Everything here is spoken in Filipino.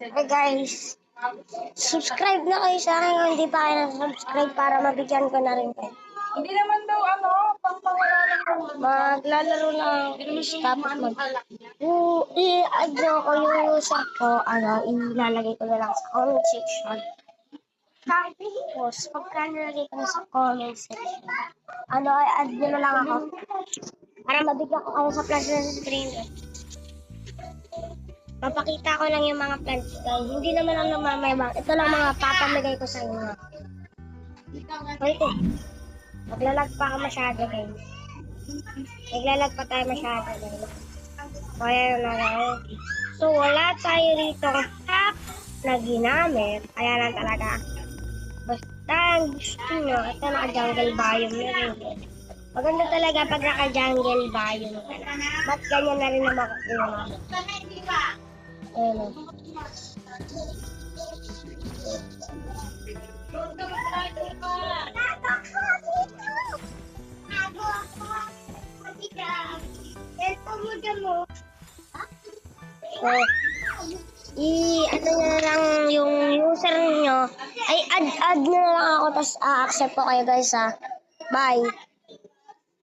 Hey guys, subscribe na kayo sa akin kung hindi pa kayo subscribe para mabigyan ko na rin kayo. Hindi naman daw pangpawala lang naman. Maglalaro lang tapos i-add nyo ko yung user ko, ilalagay ko na lang sa comment section. Tapos, pagka nalagay ko na sa comment section, i-add nyo na lang ako para mabigyan ko kayo sa plus na screen. Papakita ko lang yung mga plants guys. Hindi naman ako namamayabang. Ito lang mga papamigay ko sa inyo. Wait eh. Maglalag pa ako masyado guys. Maglalag pa tayo masyado guys. Kaya na lang. So wala tayo rito hack na ginamit. Kaya lang talaga. Basta ang gusto nyo. Ito naka-jungle biome na rin. Maganda talaga pag naka-jungle biome. Ba't ganyan na rin na makukuha? Ayan. So, ano na lang yung user nyo, ay add nyo na lang ako, tapos accept ko kayo guys ha. Bye!